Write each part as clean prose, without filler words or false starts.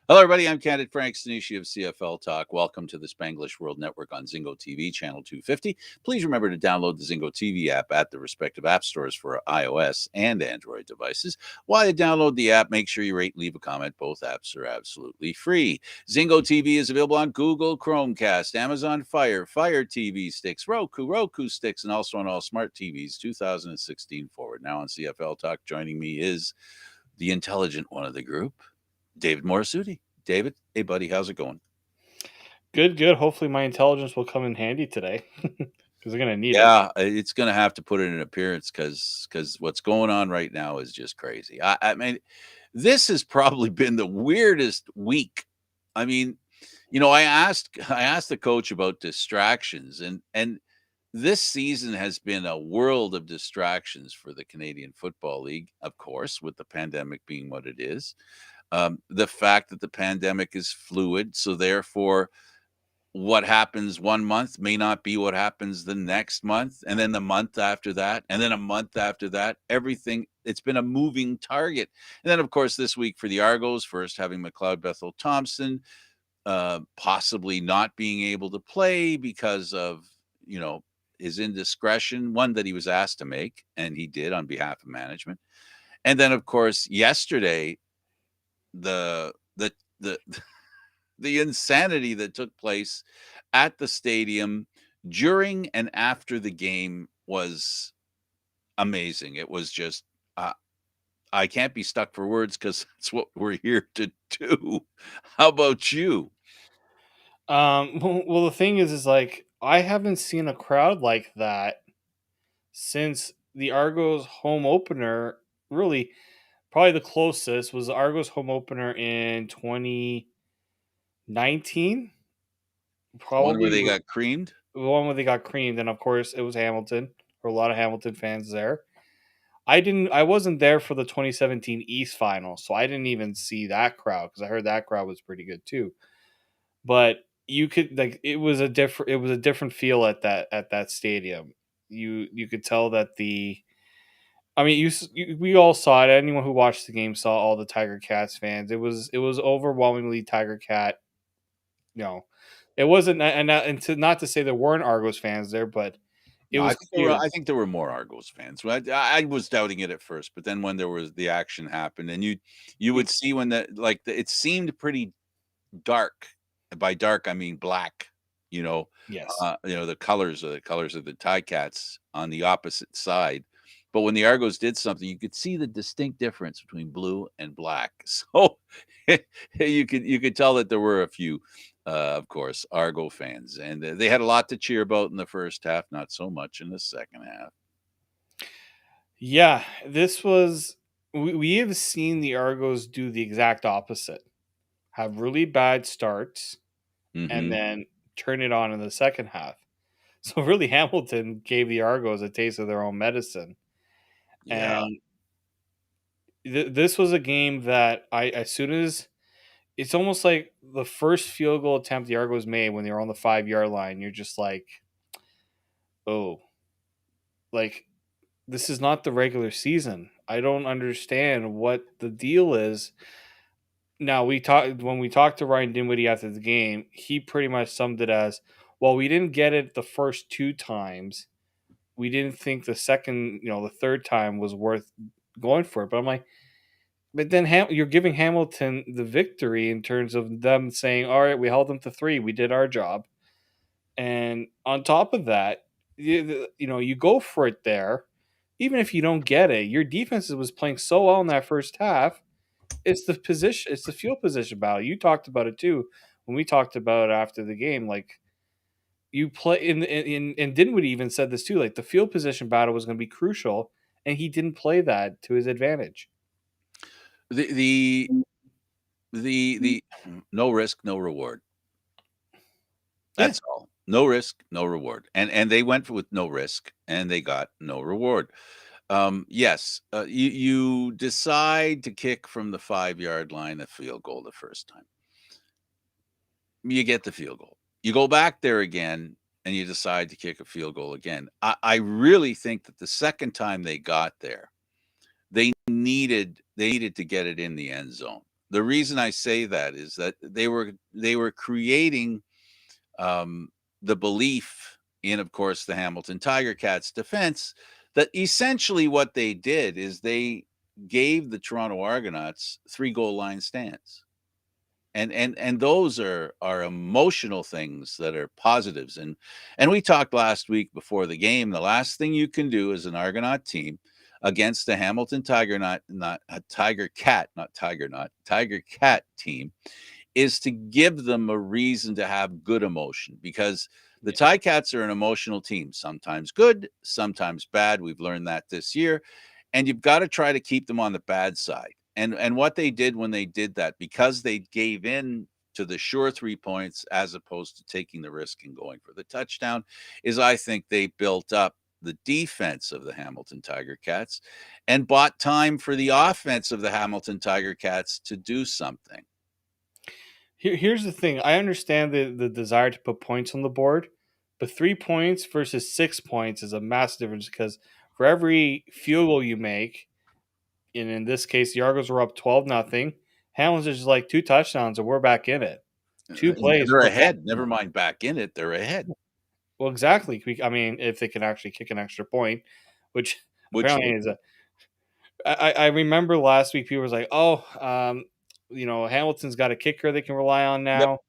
Hello, everybody. I'm Candid Frank Stanisci of CFL Talk. Welcome to the Spanglish World Network on Zingo TV, channel 250. Please remember to download the Zingo TV app at the respective app stores for iOS and Android devices. While you download the app, make sure you rate and leave a comment. Both apps are absolutely free. Zingo TV is available on Google Chromecast, Amazon Fire, Fire TV sticks, Roku sticks, and also on all smart TVs 2016 forward. Now on CFL Talk, joining me is the intelligent one of the group, David Morassutti. David, hey buddy, how's it going? Good, good. Hopefully, my intelligence will come in handy today because I'm gonna need it. Yeah, it's going to have to put in an appearance because what's going on right now is just crazy. I mean, this has probably been the weirdest week. I mean, I asked the coach about distractions, and this season has been a world of distractions for the Canadian Football League, of course, with the pandemic being what it is. The fact that the pandemic is fluid, so therefore what happens one month may not be what happens the next month, and then the month after that, and then a month after that. Everything, it's been a moving target. And then, of course, this week for the Argos, first having McLeod Bethel Thompson possibly not being able to play because of, his indiscretion, one that he was asked to make, and he did on behalf of management. And then, of course, yesterday, the the the the insanity that took place at the stadium during and after the game was amazing. It was just I can't be stuck for words because that's what we're here to do. How about you? Well, the thing is like I haven't seen a crowd like that since the Argos home opener. Really, probably the closest was the Argos home opener in 2019. The one where Probably they got creamed? the one where they got creamed, and of course it was Hamilton. There were a lot of Hamilton fans there. I wasn't there for the 2017 East final, so I didn't even see that crowd because I heard that crowd was pretty good too. But you could like it was a different feel at that stadium. You could tell that the I mean we all saw it. Anyone who watched the game saw all the Tiger Cats fans. It was overwhelmingly Tiger Cat. You know, it wasn't not to say there weren't Argos fans there, but it No, I was think there were. clear. I think there were more Argos fans. I was doubting it at first, but then when there was the action happened, and you would see when it seemed pretty dark. By dark, I mean black. You know, Yes. the colors of the Ticats on the opposite side. But when the Argos did something, you could see the distinct difference between blue and black. So you could tell that there were a few, of course, Argo fans, and they had a lot to cheer about in the first half, not so much in the second half. Yeah, this was we have seen the Argos do the exact opposite. Have really bad starts and Hmm. then turn it on in the second half. So really Hamilton gave the Argos a taste of their own medicine. Yeah. And this was a game that I as soon as it's almost like the first field goal attempt the Argos made when they were on the 5 yard line, you're just like, oh, like this is not the regular season. I don't understand what the deal is. Now when we talked to Ryan Dinwiddie after the game, he pretty much summed it as, well, we didn't get it the first two times. We didn't think the third time was worth going for it. But I'm like, but then you're giving Hamilton the victory in terms of them saying, all right, we held them to three. We did our job. And on top of that, you go for it there. Even if you don't get it, your defense was playing so well in that first half. It's the position, it's the field position battle. You talked about it too when we talked about it after the game. Like you play and Dinwiddie even said this too. Like the field position battle was going to be crucial, and he didn't play that to his advantage. The the the no risk, no reward. Yeah, That's all. No risk, no reward. And they went with no risk, and they got no reward. Yes, you decide to kick from the 5-yard line a field goal the first time. You get the field goal. You go back there again, and you decide to kick a field goal again. I really think that the second time they got there, they needed to get it in the end zone. the reason I say that is that they were creating um, the belief in, of course, the Hamilton Tiger Cats defense that essentially what they did is they gave the Toronto Argonauts 3 goal line stands. And those are emotional things that are positives. And we talked last week before the game. The last thing you can do as an Argonaut team against the Hamilton Tiger not a Tiger Cat, not Tiger not Tiger Cat team is to give them a reason to have good emotion, because the Yeah. Ticats are an emotional team, sometimes good, sometimes bad. We've learned that this year, and you've got to try to keep them on the bad side. And what they did when they did that, because they gave in to the sure 3 points as opposed to taking the risk and going for the touchdown, is I think they built up the defense of the Hamilton Tiger Cats and bought time for the offense of the Hamilton Tiger Cats to do something. Here's the thing. I understand the desire to put points on the board, but 3 points versus 6 points is a massive difference because for every field goal you make, and in this case, the Argos were up 12-0. Hamilton's just like 2 touchdowns, and we're back in it. Two plays, They're we're back ahead. in Never it. mind back in it. They're ahead, Well, exactly. I mean, if they can actually kick an extra point, which which apparently they is a. I remember last week people was like, oh, Hamilton's got a kicker they can rely on yep. now.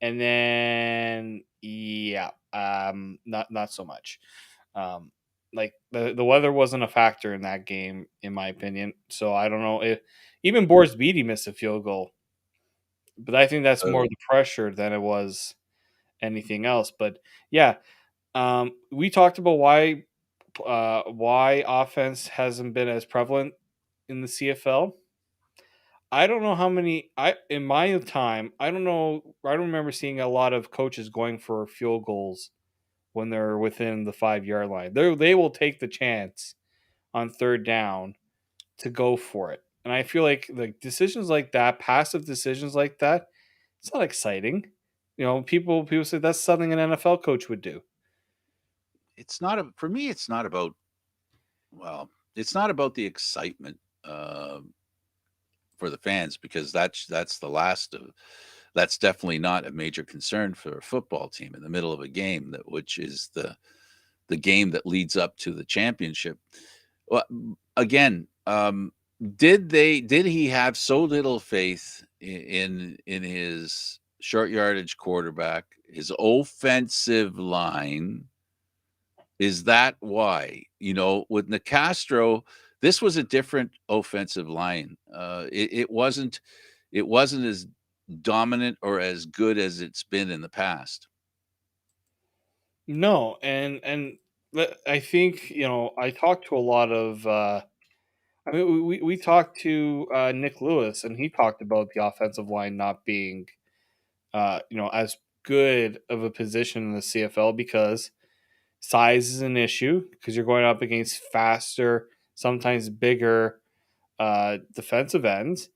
And then yeah, not so much. Um, like the weather wasn't a factor in that game, in my opinion. So I don't know if even Boris Beatty missed a field goal, but I think that's more Uh, the pressure than it was anything else. But yeah, we talked about why offense hasn't been as prevalent in the CFL. I don't know how many I in my time, I don't know, I don't remember seeing a lot of coaches going for field goals when they're within the 5 yard line. They will take the chance on third down to go for it. And I feel like decisions like that, passive decisions like that, it's not exciting. People say that's something an NFL coach would do. it's not for me. It's not about, well, it's not about the excitement for the fans, because that's the last of that's definitely not a major concern for a football team in the middle of a game, that which is the game that leads up to the championship. Well, again, did he have so little faith in his short yardage quarterback, his offensive line? Is that why? With Nicastro, this was a different offensive line. It wasn't as dominant or as good as it's been in the past. No, and I think I talked to a lot of. I mean, we talked to Nick Lewis, and he talked about the offensive line not being, as good of a position in the CFL because size is an issue because you're going up against faster, sometimes bigger defensive ends,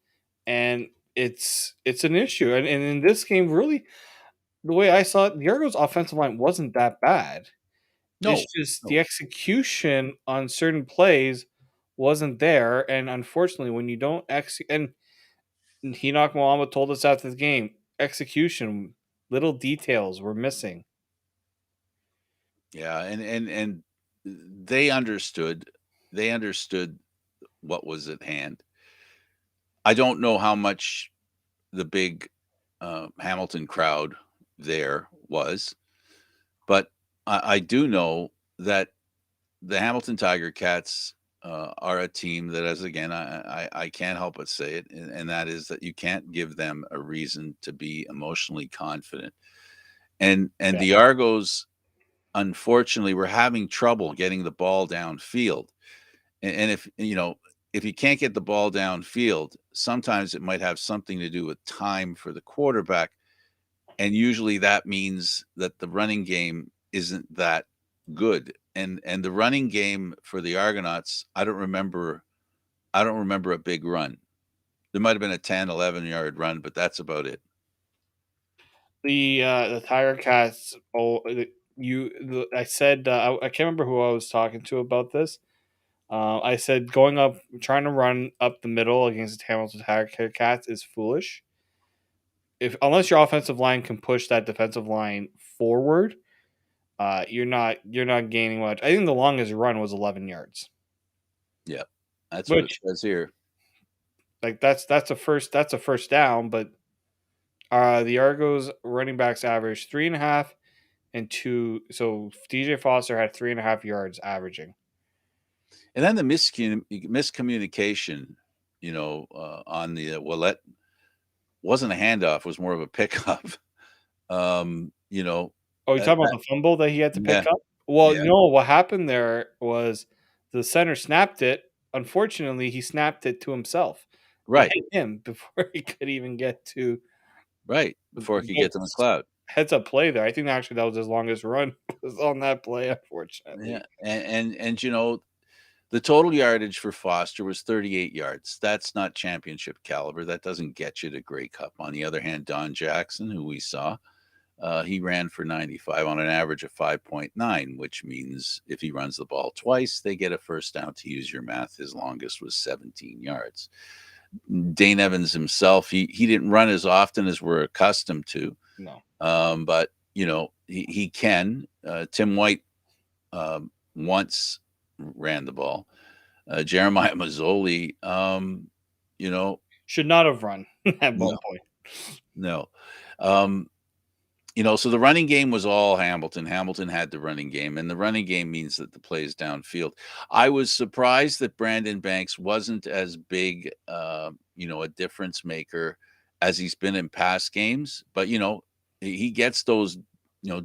and it's an issue. And in this game, really, the way I saw it, the Argos' offensive line wasn't that bad. It's No, just the no. execution on certain plays wasn't there, and unfortunately, when you don't execute, and Hinock Mohammed told us after the game, execution, little details were missing. Yeah, and they understood what was at hand. I don't know how much the big Hamilton crowd there was, but I do know that the Hamilton Tiger Cats are a team that, as again, I can't help but say it, and that is that you can't give them a reason to be emotionally confident. And Yeah. the Argos, unfortunately, were having trouble getting the ball downfield. And if you can't get the ball downfield, sometimes it might have something to do with time for the quarterback, and usually that means that the running game isn't that good. And the running game for the Argonauts, I don't remember a big run. There might have been a 10, 11 yard run, but that's about it. The Tiger Cats. I said I can't remember who I was talking to about this, I said going up, trying to run up the middle against the Hamilton Cats is foolish. If unless your offensive line can push that defensive line forward, you're not gaining much. I think the longest run was 11 yards, Yeah, that's what it which says here. like that's a first down, but the Argos running backs averaged 3.5 and 2. So DJ Foster had 3.5 yards averaging. And then the miscommunication, on the well, that wasn't a handoff; was more of a pickup. um, you know, Oh, you talking about that, the fumble that he had to yeah, pick up? Well, yeah, no, what happened there was the center snapped it. Unfortunately, he snapped it to himself. It right, hit him before he could even get to right. Before it could get get to McLeod. heads up play there. I think actually that was his longest run was on that play, Yeah, unfortunately. and the total yardage for Foster was 38 yards. That's not championship caliber. That doesn't get you to Grey Cup. On the other hand, Don Jackson, who we saw, he ran for 95 on an average of 5.9, which means if he runs the ball twice, they get a first down. To use your math, his longest was 17 yards. Dane Evans himself, he didn't run as often as we're accustomed to, No. but he can. Tim White once ran the ball. Jeremiah Mazzoli, you know, Should not have run at no, one point. no. Um, so the running game was all Hamilton. Hamilton had the running game, and the running game means that the plays downfield. I was surprised that Brandon Banks wasn't as big, a difference maker as he's been in past games. But he gets those,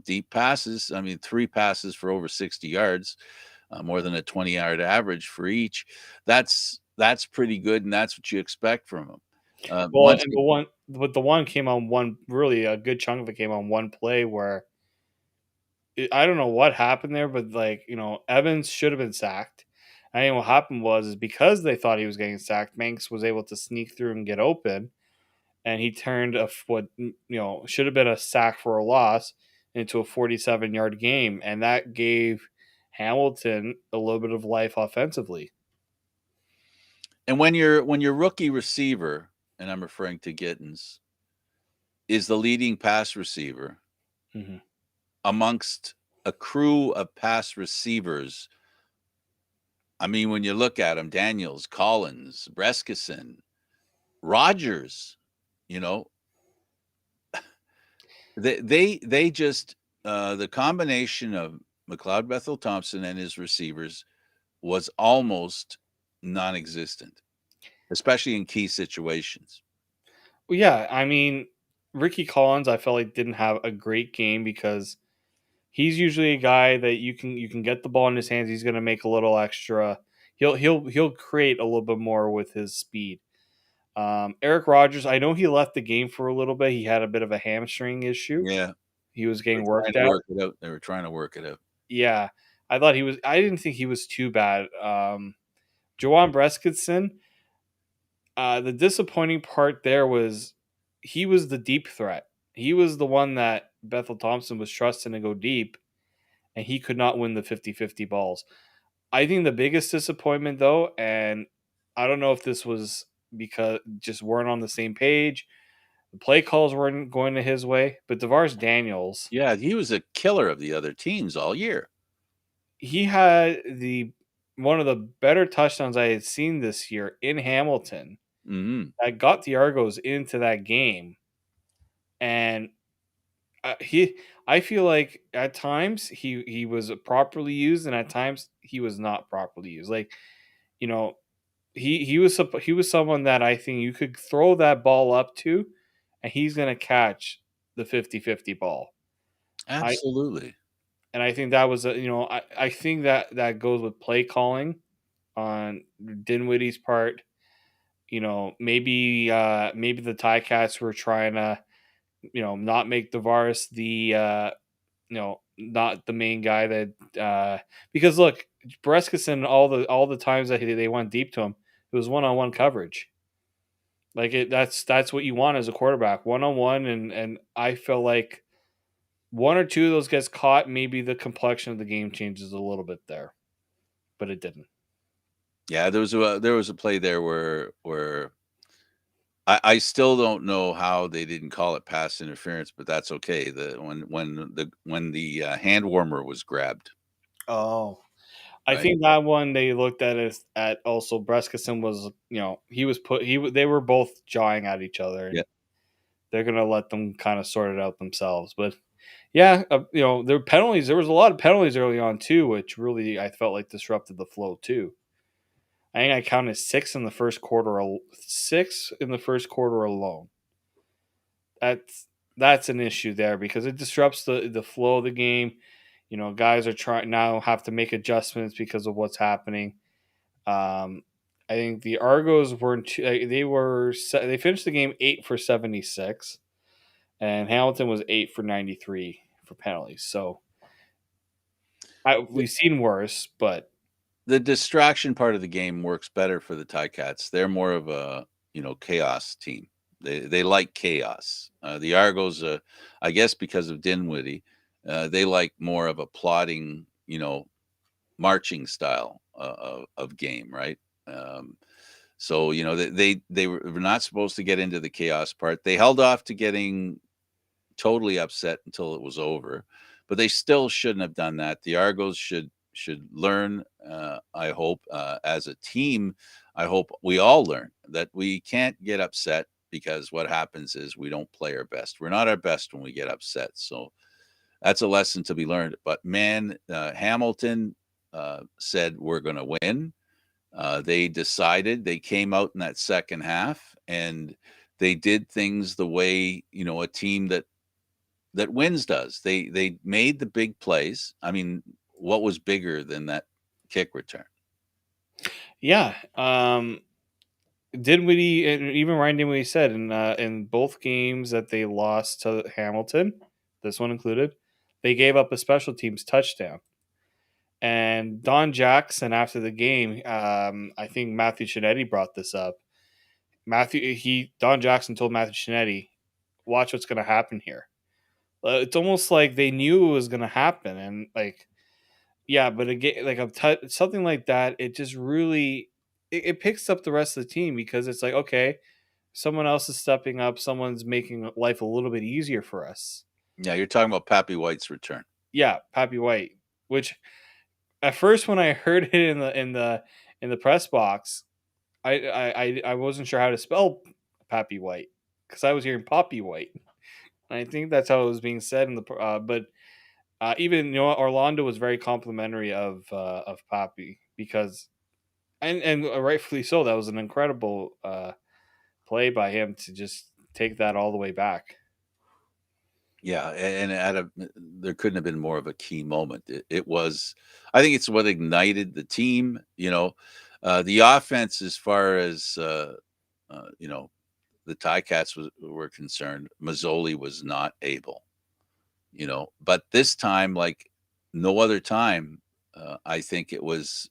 deep passes. I mean, 3 passes for over 60 yards, more than a 20-yard average for each. That's pretty good, and that's what you expect from him. Well, Once, and the one came on one really a good chunk of it came on one play where I don't know what happened there, but Evans should have been sacked. I think what happened was is because they thought he was getting sacked, Banks was able to sneak through and get open, and he turned what should have been a sack for a loss into a 47-yard game, and that gave Hamilton a little bit of life offensively. and when your rookie receiver, and I'm referring to Gittens, is the leading pass receiver Hmm. amongst a crew of pass receivers. I mean, when you look at them, Daniels, Collins, Breskitson, Rogers, you know, they just the combination of McLeod Bethel Thompson and his receivers was almost non-existent, especially in key situations. Well, yeah, I mean, Ricky Collins, I felt like didn't have a great game because he's usually a guy that you can get the ball in his hands. He's going to make a little extra. He'll create a little bit more with his speed. Eric Rogers, I know he left the game for a little bit. He had a bit of a hamstring issue. Yeah, He was they're getting trying worked to out. work it out. They were trying to work it out. Yeah, I thought he was. I didn't think he was too bad. Johan Breskitson. The disappointing part there was he was the deep threat. He was the one that Bethel Thompson was trusting to go deep, and he could not win the 50-50 balls. I think the biggest disappointment, though, and I don't know if this was because just weren't on the same page, the play calls weren't going to his way, but DeVaris Daniels, Yeah, he was a killer of the other teams all year. he had the one of the better touchdowns I had seen this year in Hamilton Hmm. that got the Argos into that game. And he I feel like at times he was properly used and at times he was not properly used. Like, you know, he was someone that I think you could throw that ball up to and he's going to catch the 50-50 ball. I Absolutely. and I think that was I think that goes with play calling on Dinwiddie's part. Maybe the Ticats were trying to not make DeVaris the not the main guy that because look, Breskison all the times that they went deep to him, it was one-on-one coverage. Like that's what you want as a quarterback, one-on-one, and I feel like one or two of those gets caught, maybe the complexion of the game changes a little bit there, but it didn't. Yeah, there was a play there where I still don't know how they didn't call it pass interference, but that's okay. When the hand warmer was grabbed, Oh, I right? think that one they looked at as at also Breskison was, he was put they were both jawing at each other, Yeah. and they're gonna let them kind of sort it out themselves. But yeah, there were penalties. There was a lot of penalties early on too, which really I felt like disrupted the flow too. I think I counted six in the first quarter alone. That's an issue there because it disrupts the flow of the game. Guys are trying now have to make adjustments because of what's happening. Um, I think the Argos weren't. They finished the game 8 for 76, and Hamilton was 8 for 93 for penalties. So The, we've seen worse, but the distraction part of the game works better for the Ticats. They're more of a chaos team. They like chaos. The Argos, I guess, because of Dinwiddie, they like more of a plodding, marching style of game, right? Um, so they were not supposed to get into the chaos part. They held off to getting totally upset until it was over, but they still shouldn't have done that. The Argos should learn. I hope as a team, I hope we all learn that we can't get upset because what happens is we don't play our best. We're not our best when we get upset. So that's a lesson to be learned. But man, Hamilton said we're going to win. They decided. They came out in that second half and they did things the way a team that wins does. They made the big plays. I mean, what was bigger than that kick return? yeah. Dinwiddie and even Ryan Dinwiddie said in both games that they lost to Hamilton, this one included, they gave up a special teams touchdown. And Don Jackson after the game, I think Matthew Chinetti brought this up. Don Jackson told Matthew Chinetti, "Watch what's going to happen here." It's almost like they knew it was going to happen, and like, yeah, but again, like something like that, it just really it picks up the rest of the team because it's like, okay, someone else is stepping up, someone's making life a little bit easier for us. Yeah, you're talking about Pappy White's return. Yeah, Pappy White, which at first when I heard it in the press box, I wasn't sure how to spell Pappy White because I was hearing Poppy White. And I think that's how it was being said in the but even Orlando was very complimentary of Poppy because and rightfully so, that was an incredible play by him to just take that all the way back. Yeah, and there couldn't have been more of a key moment. It was, I think, it's what ignited the team. The offense, as far as the Ticats were concerned, Mazzoli was not able. But this time, like no other time, I think it was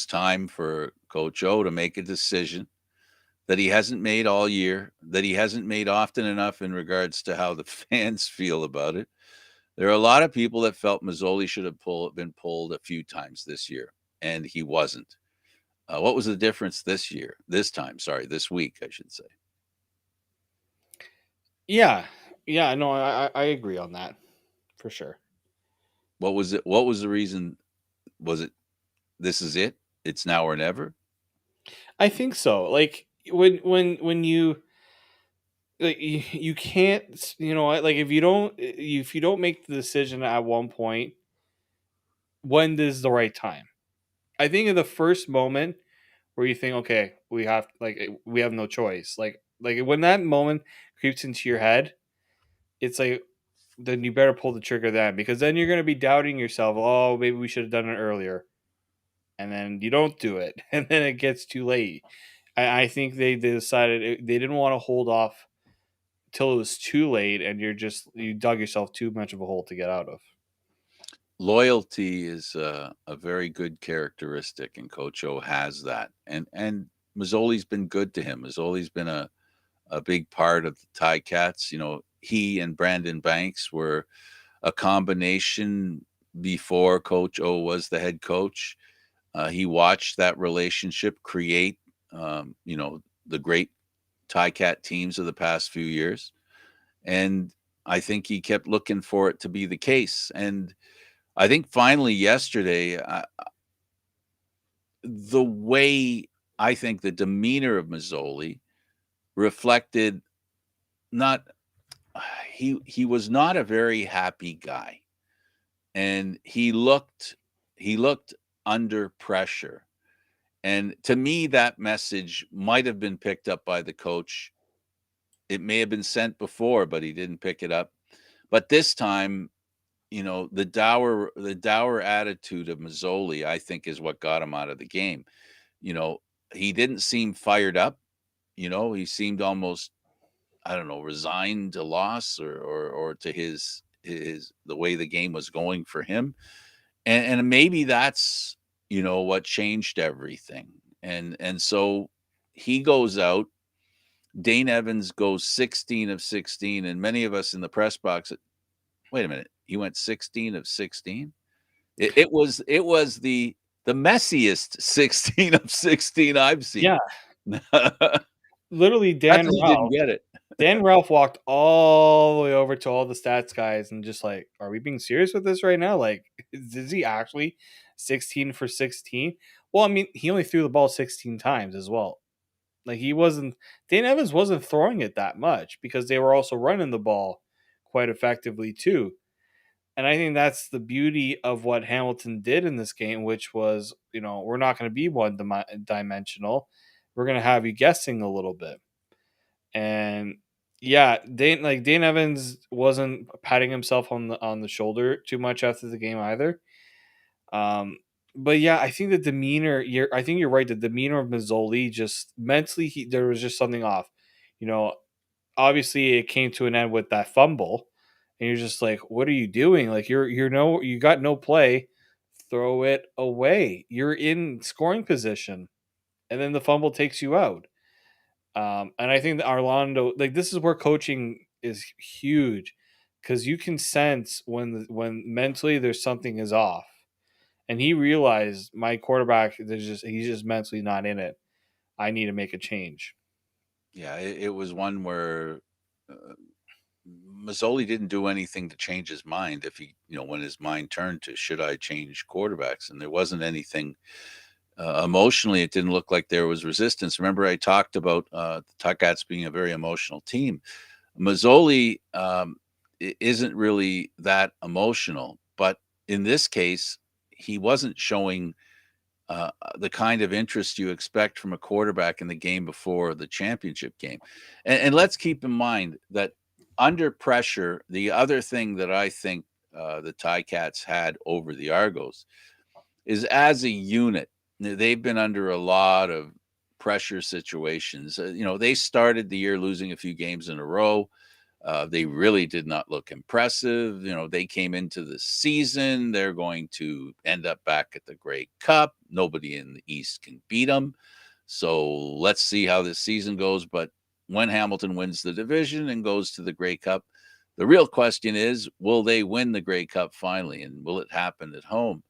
time for Coach O to make a decision that he hasn't made all year, that he hasn't made often enough in regards to how the fans feel about it. There are a lot of people that felt Mazzoli should have been pulled a few times this year, and he wasn't. What was the difference this year? This time, sorry, this week, I should say. Yeah, yeah, no, I agree on that for sure. What was it? What was the reason? Was it this is it? It's now or never? I think so. Like when you like you can't like if you don't make the decision at one point, when is the right time? I think in the first moment where you think, okay, we have no choice. Like when that moment creeps into your head, it's like then you better pull the trigger then because then you're gonna be doubting yourself. Oh, maybe we should have done it earlier, and then you don't do it, and then it gets too late. I think they decided they didn't want to hold off till it was too late, and you dug yourself too much of a hole to get out of. Loyalty is a very good characteristic, and Coach O has that. And Mazzoli's been good to him. Mazzoli's been a big part of the Ticats. He and Brandon Banks were a combination before Coach O was the head coach. He watched that relationship create, the great Cat teams of the past few years, and I think he kept looking for it to be the case. And I think finally yesterday, the way I think the demeanor of Mazzoli reflected not he was not a very happy guy, and he looked under pressure. And to me, that message might have been picked up by the coach. It may have been sent before, but he didn't pick it up. But this time, the dour attitude of Mazzoli, I think, is what got him out of the game. You know, he didn't seem fired up. He seemed almost, I don't know, resigned to loss, or to his the way the game was going for him. And maybe that's, what changed everything. And so he goes out. Dane Evans goes 16 of 16, and many of us in the press box, wait a minute, he went 16 of 16? It was the messiest 16 of 16 I've seen. Yeah, literally That's why he didn't get it. Dan Ralph walked all the way over to all the stats guys and just like, are we being serious with this right now? Like, is he actually 16 for 16? Well, I mean, he only threw the ball 16 times as well. Like, Dan Evans wasn't throwing it that much because they were also running the ball quite effectively too. And I think that's the beauty of what Hamilton did in this game, which was, we're not going to be dimensional. We're going to have you guessing a little bit. And yeah, Dane Evans wasn't patting himself on the shoulder too much after the game either. Um, but yeah, I think the demeanor. I think you're right. The demeanor of Mazzoli, just mentally, there was just something off. You know, Obviously it came to an end with that fumble, and you're just like, what are you doing? Like you got no play, throw it away. You're in scoring position, and then the fumble takes you out. And I think that Orlando, like this is where coaching is huge, because you can sense when mentally there's something is off, and he realized my quarterback, he's just mentally not in it. I need to make a change. Yeah, it was one where uh, Mazzoli didn't do anything to change his mind. If when his mind turned to, should I change quarterbacks, and there wasn't anything. Emotionally, it didn't look like there was resistance. Remember, I talked about the Tuckats being a very emotional team. Mazzoli isn't really that emotional, but in this case, he wasn't showing the kind of interest you expect from a quarterback in the game before the championship game. And let's keep in mind that under pressure, the other thing that I think the Ticats had over the Argos is, as a unit, they've been under a lot of pressure situations. They started the year losing a few games in a row. They really did not look impressive. They came into the season. They're going to end up back at the Grey Cup. Nobody in the East can beat them. So let's see how this season goes. But when Hamilton wins the division and goes to the Grey Cup, the real question is, will they win the Grey Cup finally? And will it happen at home?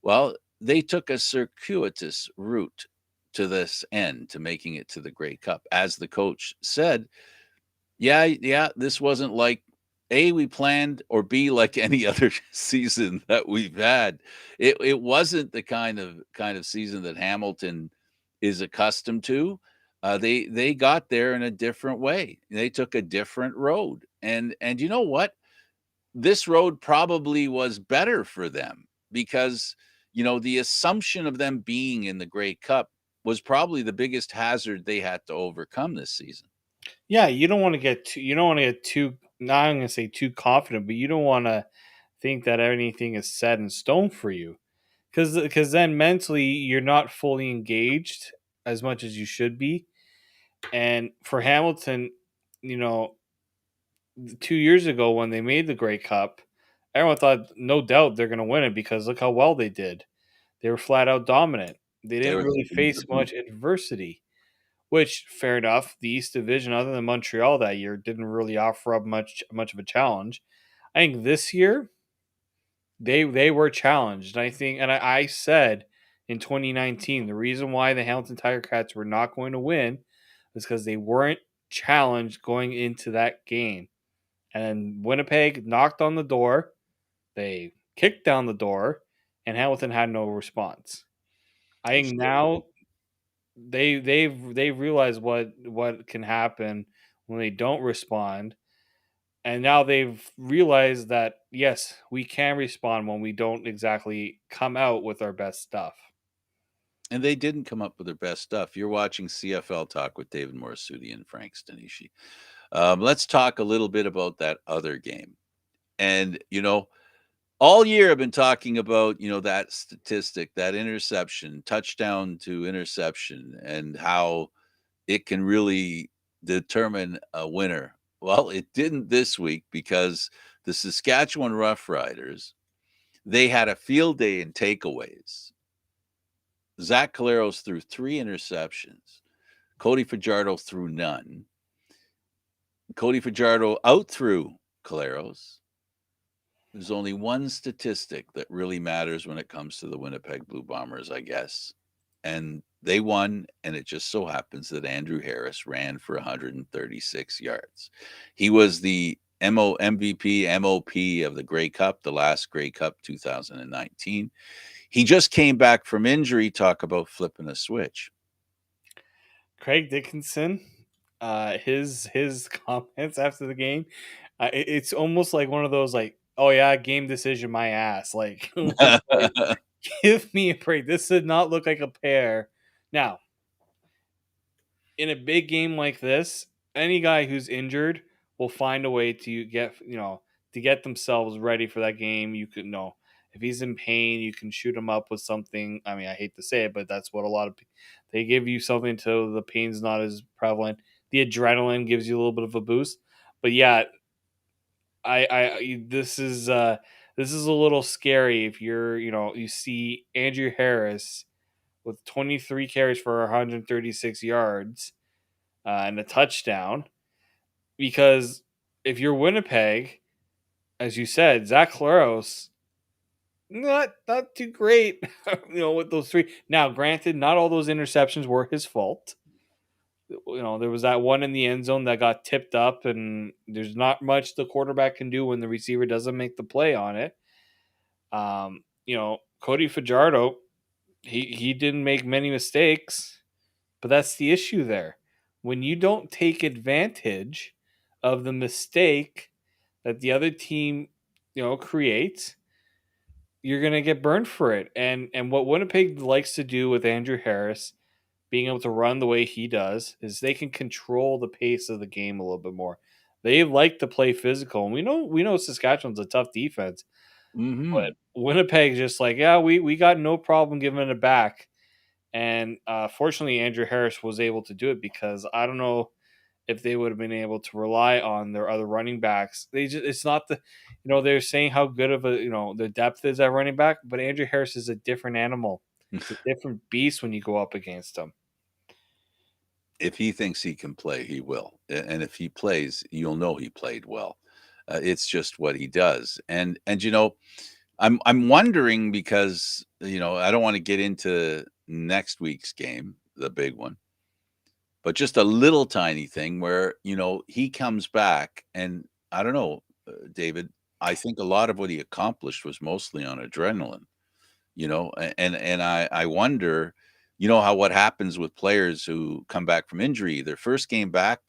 Well, they took a circuitous route to this end, to making it to the Grey Cup. As the coach said, yeah, this wasn't like A, we planned, or B, like any other season that we've had. It wasn't the kind of season that Hamilton is accustomed to. They got there in a different way. They took a different road. And you know what? This road probably was better for them, because the assumption of them being in the Grey Cup was probably the biggest hazard they had to overcome this season. Yeah, you don't want to get too, not I'm going to say too confident, but you don't want to think that anything is set in stone for you, because then mentally you're not fully engaged as much as you should be. And for Hamilton, you know, 2 years ago when they made the Grey Cup, everyone thought no doubt they're going to win it because look how well they did. They were flat out dominant. They They didn't were really face much adversity, which fair enough. The East Division, other than Montreal that year, didn't really offer up much of a challenge. I think this year they were challenged. And I said in 2019. The reason why the Hamilton Tiger Cats were not going to win was because they weren't challenged going into that game. And Winnipeg knocked on the door, they kicked down the door, and Hamilton had no response. I They think sure did. now they've realized what can happen when they don't respond, and now they've realized that yes, we can respond when we don't exactly come out with our best stuff. And they didn't come up with their best stuff. You're watching CFL Talk with David Morassutti and Frank Stanisci. Let's talk a little bit about that other game. And, all year I've been talking about, that statistic, that interception, touchdown to interception, and how it can really determine a winner. Well, it didn't this week because the Saskatchewan Roughriders, they had a field day in takeaways. Zach Caleros threw 3 interceptions. Cody Fajardo threw none. Cody Fajardo outthrew Caleros. There's only one statistic that really matters when it comes to the Winnipeg Blue Bombers, I guess. And they won, and it just so happens that Andrew Harris ran for 136 yards. He was the MVP, MOP of the Grey Cup, the last Grey Cup 2019. He just came back from injury. Talk about flipping a switch. Craig Dickinson, his comments after the game, it's almost like one of those like, oh yeah, game decision, my ass. Like, almost like give me a break. This did not look like a pair. Now, in a big game like this, any guy who's injured will find a way to get themselves ready for that game. You can know if he's in pain, you can shoot him up with something. I mean, I hate to say it, but that's what a lot of they give you something so the pain's not as prevalent. The adrenaline gives you a little bit of a boost. But yeah, this is a little scary if you see Andrew Harris with 23 carries for 136 yards and a touchdown. Because if you're Winnipeg, as you said, Zach Claros, not too great, with those three. Now, granted, not all those interceptions were his fault. There was that one in the end zone that got tipped up, and there's not much the quarterback can do when the receiver doesn't make the play on it. Cody Fajardo, he didn't make many mistakes. But that's the issue there. When you don't take advantage of the mistake that the other team, creates, you're going to get burned for it. And what Winnipeg likes to do with Andrew Harris being able to run the way he does is they can control the pace of the game a little bit more. They like to play physical. And we know Saskatchewan's a tough defense, Mm-hmm. but Winnipeg just like, yeah, we got no problem giving it back. And fortunately, Andrew Harris was able to do it because I don't know if they would have been able to rely on their other running backs. It's not they're saying how good of the depth is at running back, but Andrew Harris is a different animal. It's a different beast when you go up against him. If he thinks he can play, he will. And if he plays, you'll know he played well. It's just what he does. And I'm wondering because I don't want to get into next week's game, the big one, but just a little tiny thing where he comes back, and I don't know, David. I think a lot of what he accomplished was mostly on adrenaline. And I wonder, how what happens with players who come back from injury, their first game back,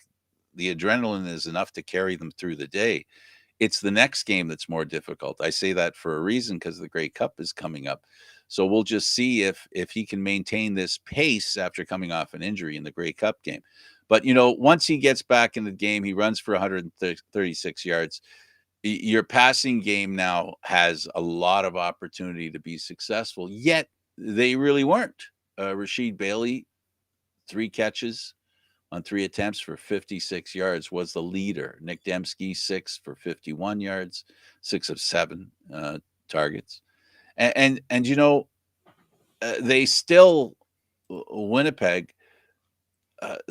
the adrenaline is enough to carry them through the day. It's the next game that's more difficult. I say that for a reason because the Grey Cup is coming up. So we'll just see if he can maintain this pace after coming off an injury in the Grey Cup game. But once he gets back in the game, he runs for 136 yards. Your passing game now has a lot of opportunity to be successful, yet they really weren't. Rashid Bailey, 3 catches on 3 attempts for 56 yards, was the leader. Nick Dembski, 6 for 51 yards, 6 of 7 targets. And they still, Winnipeg,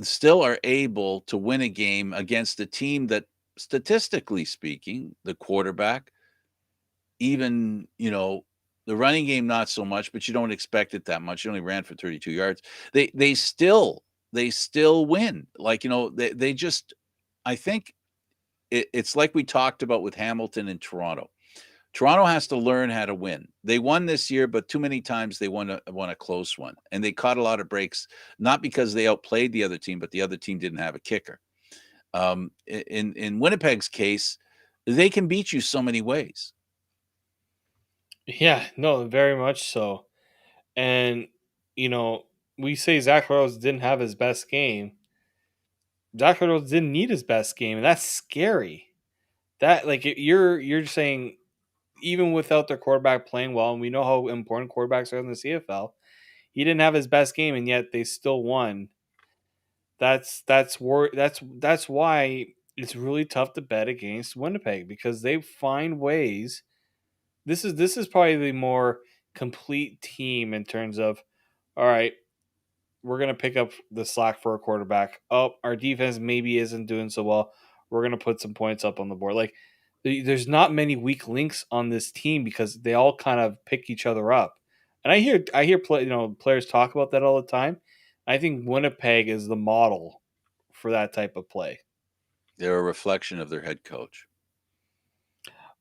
still are able to win a game against a team that, statistically speaking, the quarterback, even, The running game, not so much, but you don't expect it that much. He only ran for 32 yards. They still win. Like, they just I think it's like we talked about with Hamilton and Toronto. Toronto has to learn how to win. They won this year, but too many times they won a close one, and they caught a lot of breaks, not because they outplayed the other team, but the other team didn't have a kicker. In Winnipeg's case, they can beat you so many ways. Yeah, no, very much so. And you know, we say Zach Rose didn't have his best game. Zach Rose didn't need his best game, and that's scary. That like you're saying even without their quarterback playing well, and we know how important quarterbacks are in the CFL, he didn't have his best game, and yet they still won. That's why it's really tough to bet against Winnipeg because they find ways. This is probably the more complete team in terms of all right, we're gonna pick up the slack for a quarterback. Oh, our defense maybe isn't doing so well. We're gonna put some points up on the board. Like there's not many weak links on this team because they all kind of pick each other up. And I hear players talk about that all the time. I think Winnipeg is the model for that type of play. They're a reflection of their head coach.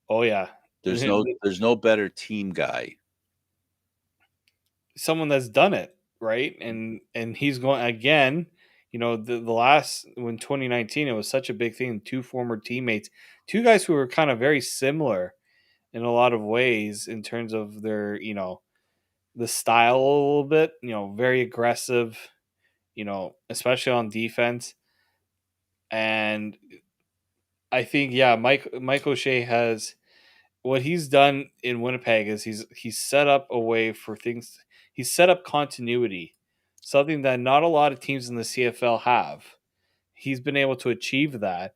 Oh yeah, There's no better team guy. someone that's done it right, and he's going again. The last when 2019 it was such a big thing. Two former teammates, two guys who were kind of very similar in a lot of ways in terms of their the style a little bit. Very aggressive. Especially on defense. And I think Mike O'Shea has what he's done in Winnipeg is he's set up a way for things. He's set up continuity, something that not a lot of teams in the CFL have. He's been able to achieve that,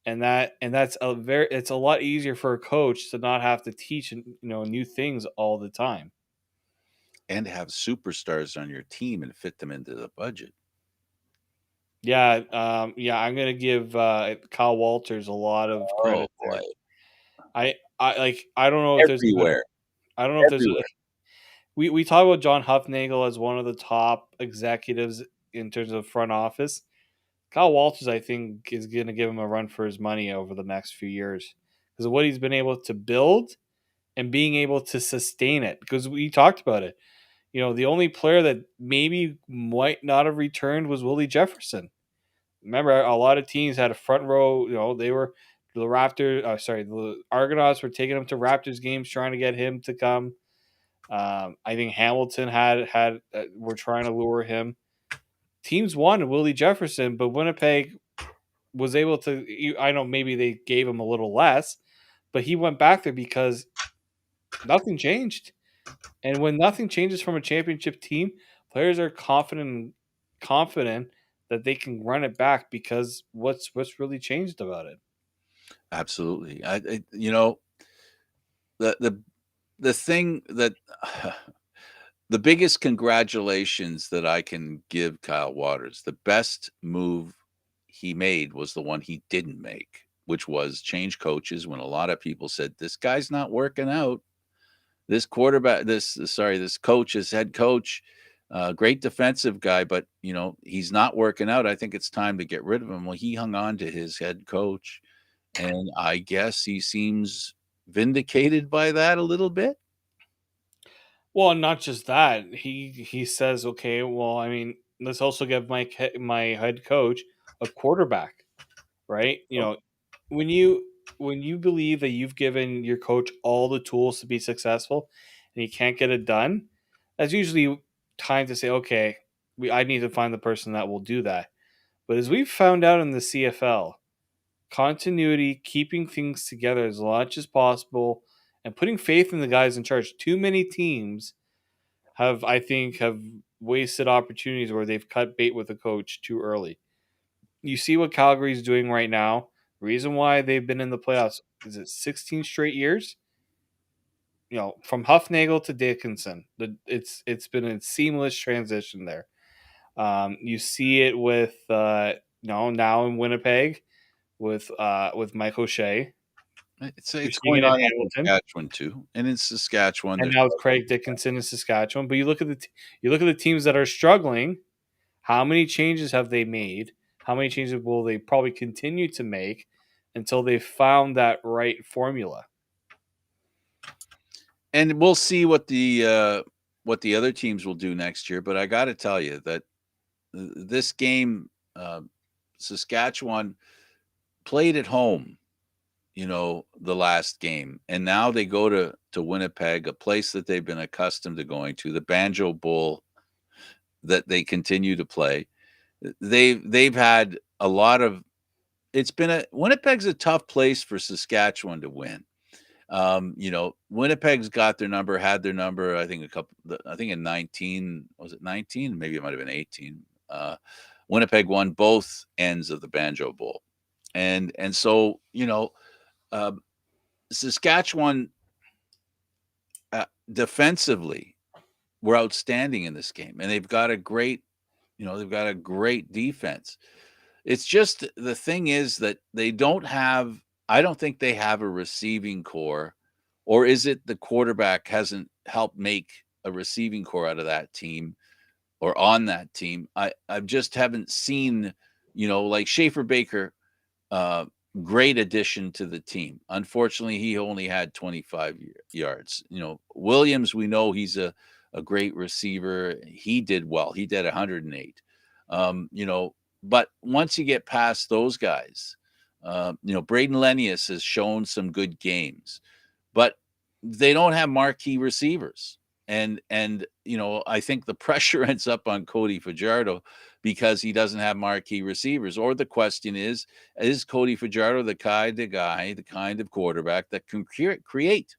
and that's it's a lot easier for a coach to not have to teach new things all the time. And have superstars on your team and fit them into the budget. Yeah, yeah, I'm gonna give Kyle Walters a lot of Oh credit boy. there. I don't know if there's a better. Everywhere. I don't know if there's a Everywhere. we talk about John Huffnagel as one of the top executives in terms of front office. Kyle Walters, I think, is going to give him a run for his money over the next few years because of what he's been able to build and being able to sustain it. Because we talked about it. The only player that maybe might not have returned was Willie Jefferson. Remember, a lot of teams had a front row. They were the Raptors. The Argonauts were taking him to Raptors games, trying to get him to come. I think Hamilton had were trying to lure him. Teams wanted Willie Jefferson, but Winnipeg was able to. I know maybe they gave him a little less, but he went back there because nothing changed. And when nothing changes from a championship team, players are confident that they can run it back because what's really changed about it. Absolutely. The thing that the biggest congratulations that I can give Kyle Waters, the best move he made was the one he didn't make, which was change coaches when a lot of people said, this guy's not working out. This quarterback, this coach, this head coach, great defensive guy, but he's not working out. I think it's time to get rid of him. Well, he hung on to his head coach, and I guess he seems vindicated by that a little bit. Well, not just that. He says, okay, well, I mean, let's also give my head coach a quarterback, right? When you believe that you've given your coach all the tools to be successful and he can't get it done, that's usually time to say, okay, I need to find the person that will do that. But as we've found out in the CFL, continuity, keeping things together as much as possible, and putting faith in the guys in charge. Too many teams have wasted opportunities where they've cut bait with a coach too early. You see what Calgary's doing right now. Reason why they've been in the playoffs is it 16 straight years. From Huffnagel to Dickinson, it's been a seamless transition there. You see it with now in Winnipeg with Mike O'Shea. You're It's seeing going it in on in Hamilton, Saskatchewan too, and in Saskatchewan, and they're now it's struggling. Craig Dickinson in Saskatchewan. But you look at the teams that are struggling. How many changes have they made? How many changes will they probably continue to make until they found that right formula? And we'll see what the other teams will do next year, but I gotta tell you that this game, Saskatchewan played at home, the last game, and now they go to Winnipeg, a place that they've been accustomed to going to, the Banjo Bowl that they continue to play. They've had a lot of it's been a Winnipeg's a tough place for Saskatchewan to win. Winnipeg's got their number, had their number, I think I think in 19, was it 19? Maybe it might have been 18. Winnipeg won both ends of the Banjo Bowl. And so, uh, Saskatchewan defensively were outstanding in this game, and they've got a great defense. It's just the thing is that they don't have I don't think they have a receiving core, or is it the quarterback hasn't helped make a receiving core out of that team or on that team? I just haven't seen, like Schaefer Baker, uh, great addition to the team. Unfortunately, he only had 25 yards. Williams, we know he's a great receiver. He did well. He did 108. But once you get past those guys, Braden Lenius has shown some good games, but they don't have marquee receivers. And I think the pressure ends up on Cody Fajardo because he doesn't have marquee receivers. Or the question is Cody Fajardo the kind of quarterback that can create,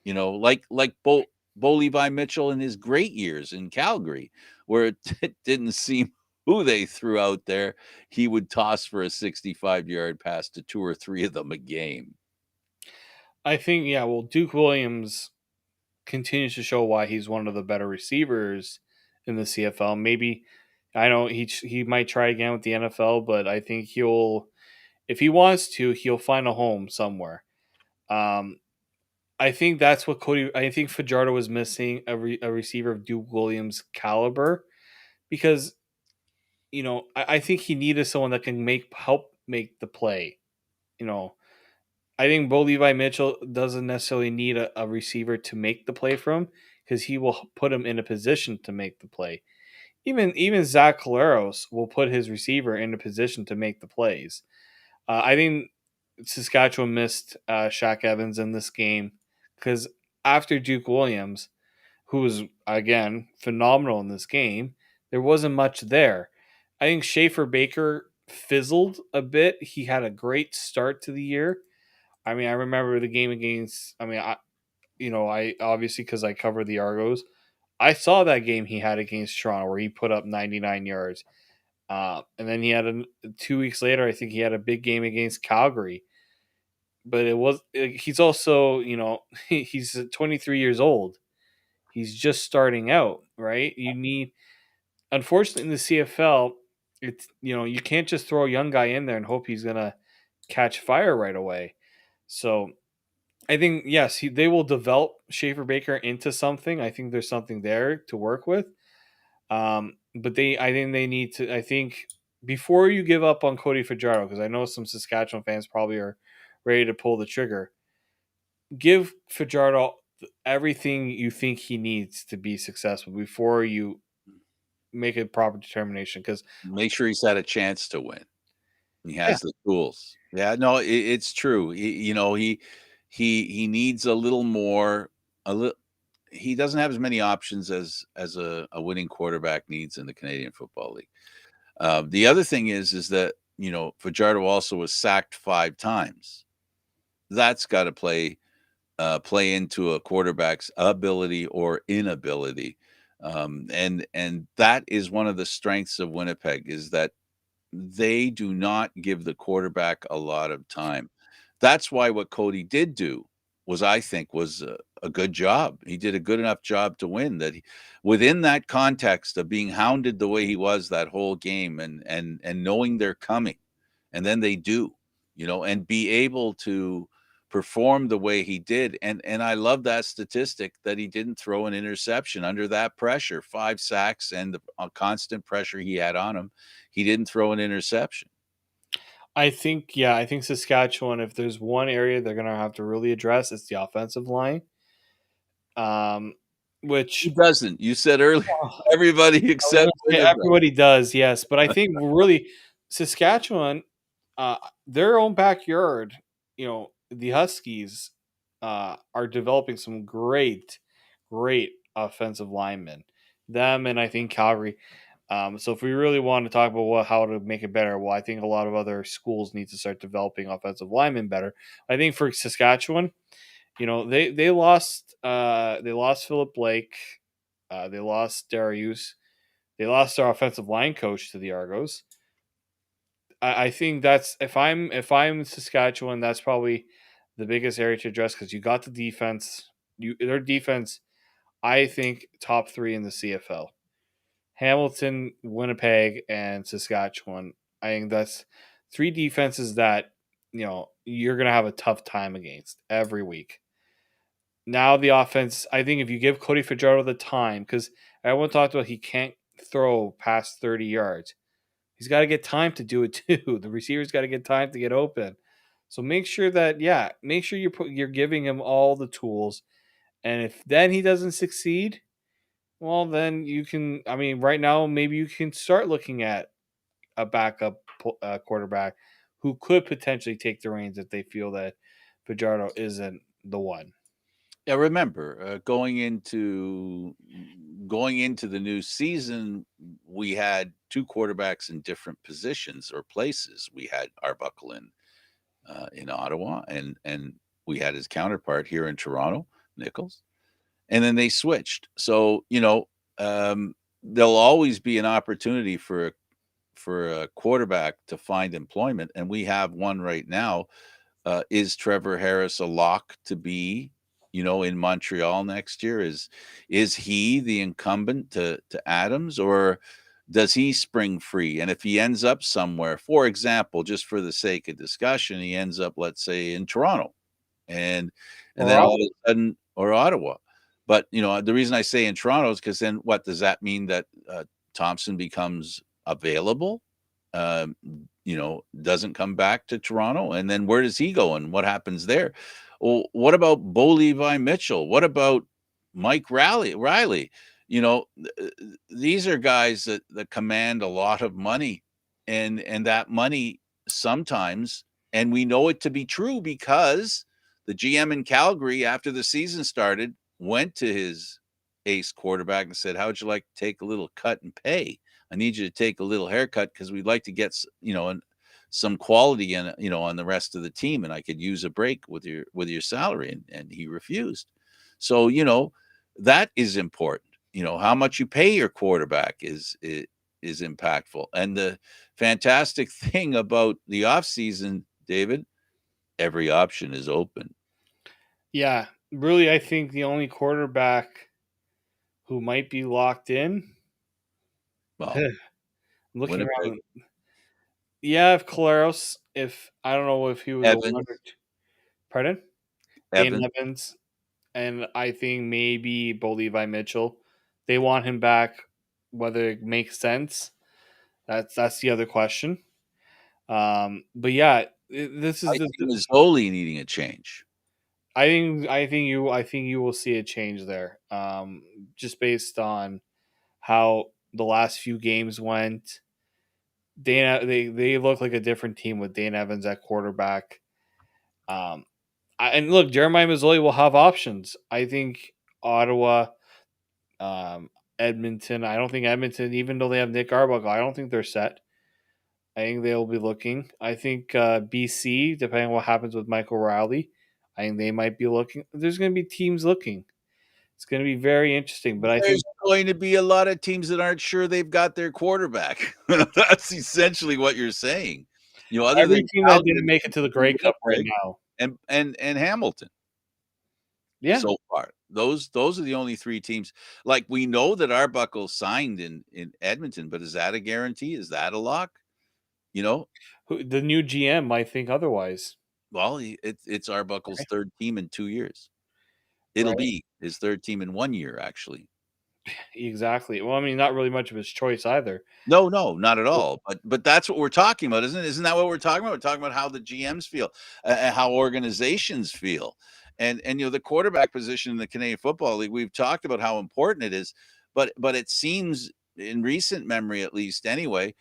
like Bo Levi Mitchell in his great years in Calgary, where it didn't seem who they threw out there, he would toss for a 65-yard pass to two or three of them a game. I think, yeah, well, Duke Williams continues to show why he's one of the better receivers in the CFL. Maybe I know he might try again with the NFL, but I think if he wants to, he'll find a home somewhere. Um, I think that's what Cody. I think Fajardo was missing a receiver of Duke Williams caliber because I think he needed someone that can help make the play. You know, I think Bo Levi Mitchell doesn't necessarily need a receiver to make the play from because he will put him in a position to make the play. Even Zach Caleros will put his receiver in a position to make the plays. I think Saskatchewan missed Shaq Evans in this game because after Duke Williams, who was again phenomenal in this game, there wasn't much there. I think Schaefer Baker fizzled a bit. He had a great start to the year. I mean, I remember the game against. I obviously because I cover the Argos. I saw that game he had against Toronto where he put up 99 yards. And then he had 2 weeks later, I think he had a big game against Calgary. But he's also, he's 23 years old. He's just starting out, right? Unfortunately, in the CFL, you can't just throw a young guy in there and hope he's going to catch fire right away. So I think, yes, they will develop Schaefer Baker into something. I think there's something there to work with. But I think they need to. I think before you give up on Cody Fajardo, because I know some Saskatchewan fans probably are ready to pull the trigger, give Fajardo everything you think he needs to be successful before you make a proper determination. Because Make sure he's had a chance to win. He yeah, has the tools. Yeah, no, it's true. He needs a little more. A little. He doesn't have as many options as a winning quarterback needs in the Canadian Football League. The other thing is that Fajardo also was sacked 5 times. That's got to play into a quarterback's ability or inability. And that is one of the strengths of Winnipeg is that they do not give the quarterback a lot of time. That's why what Cody did do I think, was a good job. He did a good enough job to win that within that context of being hounded the way he was that whole game and knowing they're coming, and then they do, and be able to perform the way he did. And I love that statistic that he didn't throw an interception under that pressure, 5 sacks and the constant pressure he had on him. He didn't throw an interception. I think Saskatchewan, if there's one area they're going to have to really address, it's the offensive line. Um, Who which doesn't? You said earlier, everybody I was except gonna say Winnipeg. everybody does, yes, but I think really Saskatchewan, their own backyard, the Huskies are developing some great offensive linemen. Them and I think Calgary. So if we really want to talk about how to make it better, well, I think a lot of other schools need to start developing offensive linemen better. I think for Saskatchewan, they lost Philip Blake, they lost Darius, they lost their offensive line coach to the Argos. I think that's if I'm Saskatchewan, that's probably the biggest area to address because you got the defense. Their defense, I think, top three in the CFL. Hamilton, Winnipeg, and Saskatchewan. I think that's three defenses that you're gonna have a tough time against every week. Now the offense, I think if you give Cody Fajardo the time, because everyone talked about he can't throw past 30 yards. He's got to get time to do it too. The receiver's got to get time to get open. So make sure you're giving him all the tools. And if then he doesn't succeed, well then you can. I mean, right now maybe you can start looking at a backup quarterback who could potentially take the reins if they feel that Fajardo isn't the one. Yeah, remember, going into the new season, we had 2 quarterbacks in different positions or places. We had Arbuckle in Ottawa, and we had his counterpart here in Toronto, Nichols, and then they switched. So, there'll always be an opportunity for a quarterback to find employment, and we have one right now. Is Trevor Harris a lock to be, in Montreal next year? Is he the incumbent to Adams, or does he spring free? And if he ends up somewhere, for example, just for the sake of discussion, he ends up, let's say, in Toronto, and and Or then all of a sudden, or Ottawa. But the reason I say in Toronto is because then what does that mean that Thompson becomes available? Um, doesn't come back to Toronto, and then where does he go and what happens there? Well, what about Bo Levi Mitchell? What about Mike Riley? These are guys that command a lot of money, and that money sometimes, and we know it to be true because the GM in Calgary, after the season started, went to his ace quarterback and said, "How'd you like to take a little cut and pay? I need you to take a little haircut because we'd like to get some quality in on the rest of the team, and I could use a break with your salary." And he refused. So that is important. How much you pay your quarterback is impactful. And the fantastic thing about the offseason, David, every option is open. Yeah, really, I think the only quarterback who might be locked in. Well, Looking Winnipeg, around, yeah, if Caleros, if I don't know if he was a one or Evans, two, pardon, Dane Evans. Evans, and I think maybe Bo Levi Mitchell. They want him back. Whether it makes sense, that's the other question. But yeah, this I is see Mazzoli needing a change. I think you will see a change there. Just based on how the last few games went. They look like a different team with Dane Evans at quarterback. Um, and look, Jeremiah Mazzoli will have options. I think Ottawa, um, Edmonton. I don't think Edmonton, even though they have Nick Arbuckle, I don't think they're set. I think they'll be looking. I think BC, depending on what happens with Michael Riley, I think they might be looking. There's going to be teams looking. It's going to be very interesting. But I think There's going to be a lot of teams that aren't sure they've got their quarterback. That's essentially what you're saying. Other every than team that Calgary didn't make it to the and Grey Cup right Winnipeg now, and Hamilton yeah, so far. Those are the only 3 teams. Like, we know that Arbuckle signed in Edmonton, but is that a guarantee? Is that a lock? You know? the new GM might think otherwise. Well, it's Arbuckle's right? 3rd team in 2 years. It'll Right? be his 3rd team in 1 year, actually. Exactly. Well, I mean, not really much of his choice either. No, no, not at all. But that's what we're talking about, isn't it? Isn't that what we're talking about? We're talking about how the GMs feel, and how organizations feel, and the quarterback position in the Canadian Football League. We've talked about how important it is, but it seems in recent memory, at least anyway,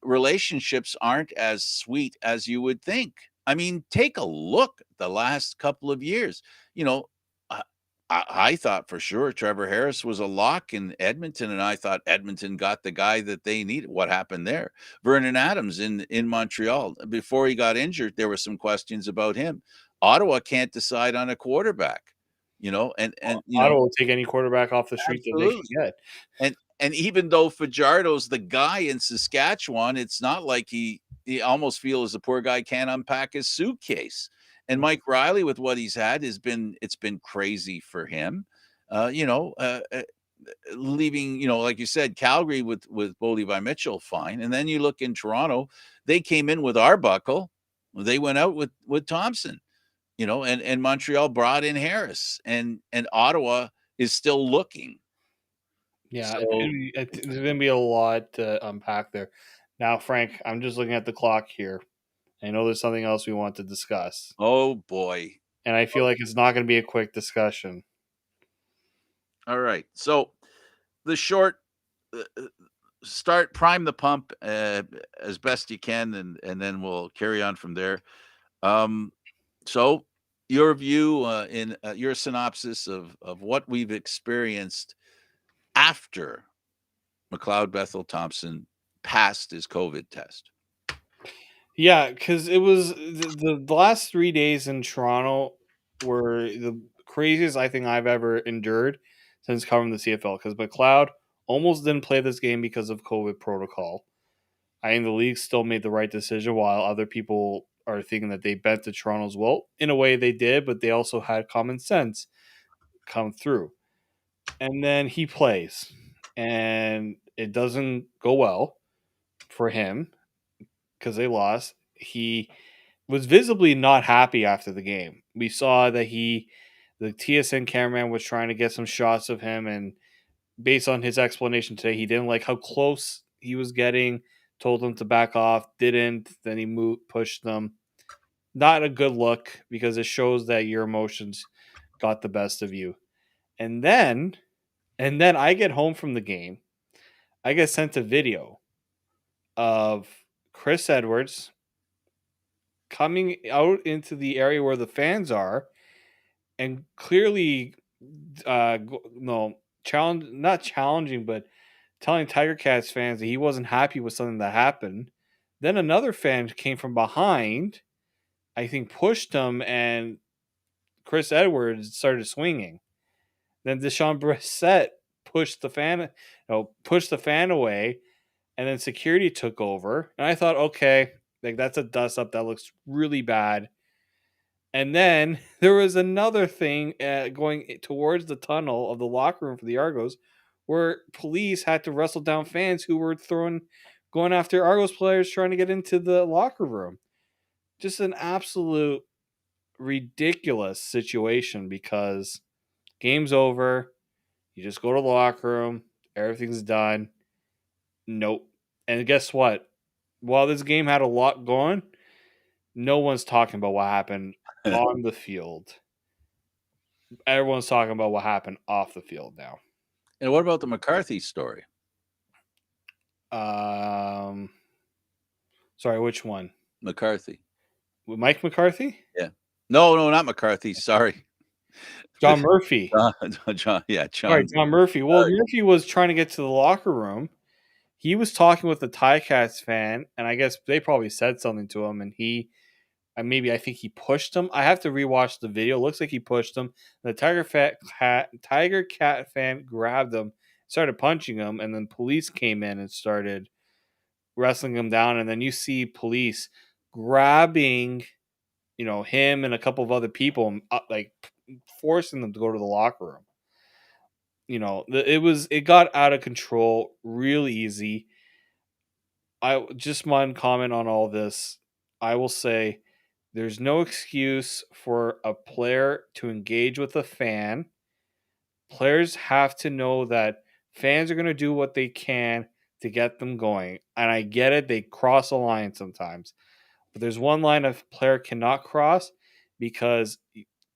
relationships aren't as sweet as you would think. I mean, take a look at the last couple of years. You know, I, I thought for sure Trevor Harris was a lock in Edmonton, and I thought Edmonton got the guy that they needed. What happened there? Vernon Adams in Montreal. Before he got injured, there were some questions about him. Ottawa can't decide on a quarterback, Ottawa will take any quarterback off the street that they absolutely. can get. And even though Fajardo's the guy in Saskatchewan, it's not like he almost feels the poor guy can't unpack his suitcase. And Mike Riley, with what he's had, it's been crazy for him. Uh, you know, uh, uh, Leaving, like you said, Calgary with Bo Levi Mitchell, fine. And then you look in Toronto, they came in with Arbuckle, they went out with Thompson, and Montreal brought in Harris, and Ottawa is still looking. Yeah, So, there's going to be a lot to unpack there. Now, Frank, I'm just looking at the clock here. I know there's something else we want to discuss, oh boy. and I feel like it's not going to be a quick discussion. All right. So the short start, prime the pump as best you can, and then we'll carry on from there. Um, so your view, in your synopsis of what we've experienced after McLeod Bethel Thompson passed his COVID test. Yeah, because it was the last 3 days in Toronto were the craziest I think I've ever endured since covering the CFL. Because McLeod almost didn't play this game because of COVID protocol. I think the league still made the right decision, while other people are thinking that they bent to Toronto's will. In a way, they did, but they also had common sense come through. And then he plays, and it doesn't go well for him because they lost. He was visibly not happy after the game. We saw that the TSN cameraman was trying to get some shots of him, and based on his explanation today, he didn't like how close he was getting. Told them to back off, didn't. Then he pushed them. Not a good look because it shows that your emotions got the best of you. And then, and then I get home from the game. I get sent a video of Chris Edwards coming out into the area where the fans are and clearly no challenge not challenging but telling Tiger Cats fans that he wasn't happy with something that happened. Then another fan came from behind, I think pushed him, and Chris Edwards started swinging. Then Deshaun Brissett pushed the fan away, and then security took over. And I thought, okay, like that's a dust up that looks really bad. And then there was another thing going towards the tunnel of the locker room for the Argos, where police had to wrestle down fans who were going after Argos players trying to get into the locker room. Just an absolute ridiculous situation because game's over. You just go to the locker room, everything's done. Nope. And guess what? While this game had a lot going, no one's talking about what happened on the field. Everyone's talking about what happened off the field now. And what about the McCarthy story? Um, sorry, which one? McCarthy. Mike McCarthy? Yeah. No, no, not McCarthy. Sorry. John Murphy. John. Yeah, Sorry, John. John Murphy. Well, Murphy was trying to get to the locker room. He was talking with the Ticats fan, and I guess they probably said something to him, and I think he pushed him. I have to rewatch the video. It looks like he pushed him. The Tiger Cat fan grabbed him, started punching him, and then police came in and started wrestling him down. And then you see police grabbing, him and a couple of other people, like forcing them to go to the locker room. It got out of control real easy. I just one comment on all this. I will say There's no excuse for a player to engage with a fan. Players have to know that fans are going to do what they can to get them going. And I get it, they cross a line sometimes. But there's one line a player cannot cross because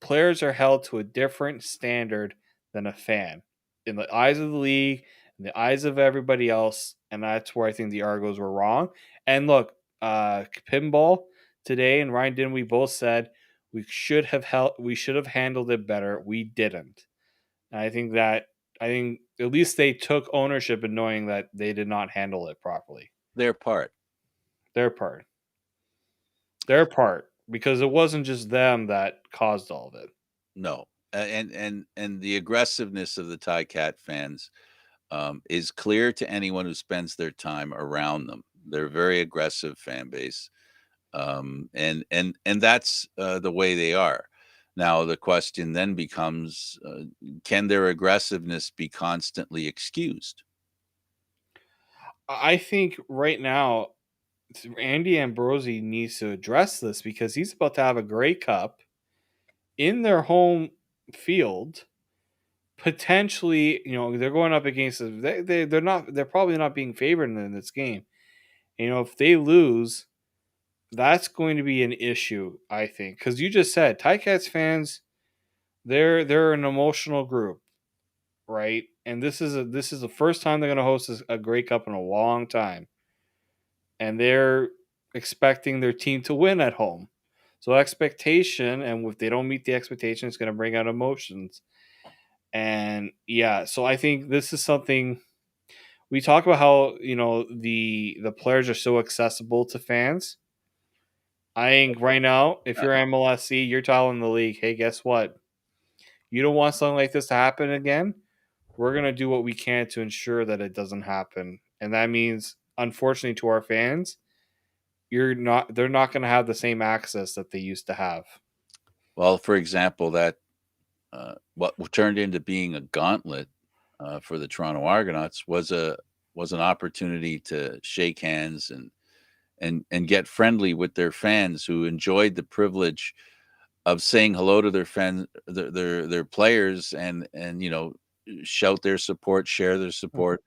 players are held to a different standard than a fan in the eyes of the league, in the eyes of everybody else. And that's where I think the Argos were wrong. And look, pinball today and Ryan Dinwiddie both said we should have handled it better. We didn't. And I think at least they took ownership in knowing that they did not handle it properly. Their part. Their part. Their part. Because it wasn't just them that caused all of it. No. And the aggressiveness of the Cat fans is clear to anyone who spends their time around them. They're a very aggressive fan base, and that's the way they are. Now the question then becomes: can their aggressiveness be constantly excused? I think right now Andy Ambrosi needs to address this because he's about to have a Grey Cup in their home field. Potentially, they're going up against they're probably not being favored in this game. If they lose, that's going to be an issue, I think, because you just said Ticats fans, they're an emotional group, right? And this is the first time they're going to host a Grey Cup in a long time, and they're expecting their team to win at home. So expectation, and if they don't meet the expectation, it's going to bring out emotions. And yeah, so I think this is something we talk about how the players are so accessible to fans. I think right now, if you're MLSC, you're telling the league, hey, guess what? You don't want something like this to happen again. We're gonna do what we can to ensure that it doesn't happen. And that means, unfortunately, to our fans, they're not gonna have the same access that they used to have. Well, for example, that what turned into being a gauntlet for the Toronto Argonauts was an opportunity to shake hands and get friendly with their fans who enjoyed the privilege of saying hello to their their players and shout their support, share their support.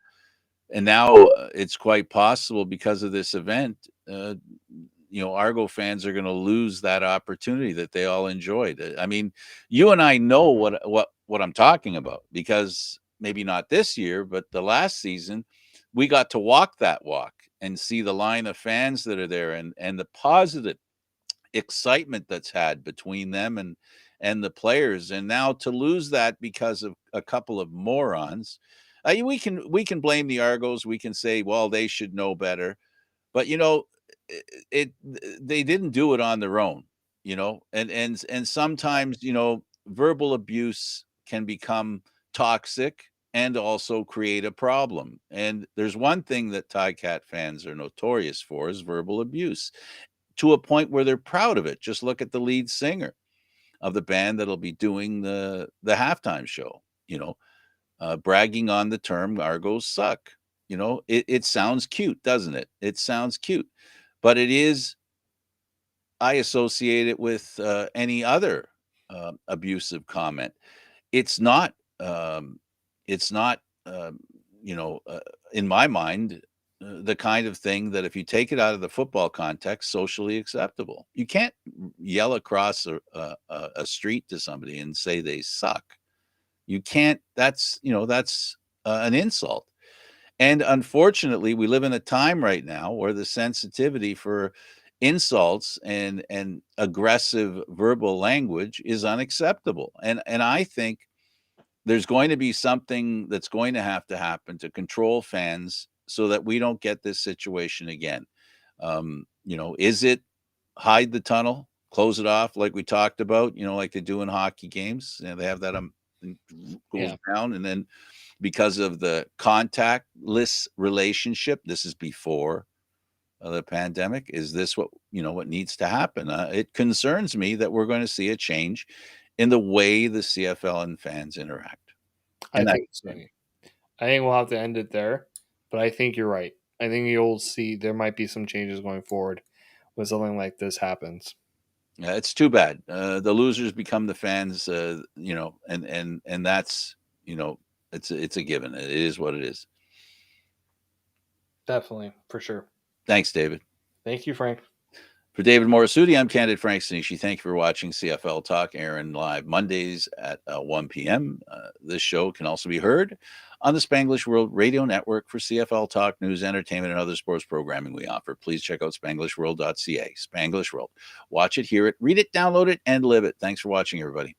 And now it's quite possible because of this event, Argo fans are going to lose that opportunity that they all enjoyed. I mean, you and I know what I'm talking about because maybe not this year, but the last season, we got to walk that walk and see the line of fans that are there and the positive excitement that's had between them and the players. And now to lose that because of a couple of morons, we can blame the Argos. We can say, well, they should know better, but it they didn't do it on their own, and sometimes verbal abuse can become toxic and also create a problem. And there's one thing that Cat fans are notorious for is verbal abuse to a point where they're proud of it. Just look at the lead singer of the band that'll be doing the halftime show, bragging on the term Argos suck. It sounds cute, doesn't it? It sounds cute, but it is. I associate it with any other abusive comment. It's not. It's not. You know, uh, in my mind, the kind of thing that if you take it out of the football context, socially acceptable. You can't yell across a street to somebody and say they suck. You can't. That's an insult. And unfortunately, we live in a time right now where the sensitivity for insults and aggressive verbal language is unacceptable. And I think there's going to be something that's going to have to happen to control fans so that we don't get this situation again. Is it hide the tunnel, close it off like we talked about, like they do in hockey games? They have that goes Yeah. down, and then because of the contactless relationship, this is before the pandemic. Is this what needs to happen? It concerns me that we're going to see a change in the way the CFL and fans interact. I And that, think so. I think we'll have to end it there, but I think you're right. I think you'll see there might be some changes going forward when something like this happens. Yeah, it's too bad. The losers become the fans, and that's, it's a given. It is what it is. Definitely, for sure. Thanks, David. Thank you, Frank. For David Morassutti, I'm Candid Frank Stanisci. Thank you for watching CFL Talk, airing live Mondays at 1 p.m. This show can also be heard on the Spanglish World Radio Network for CFL Talk, news, entertainment, and other sports programming we offer. Please check out spanglishworld.ca. Spanglish World. Watch it, hear it, read it, download it, and live it. Thanks for watching, everybody.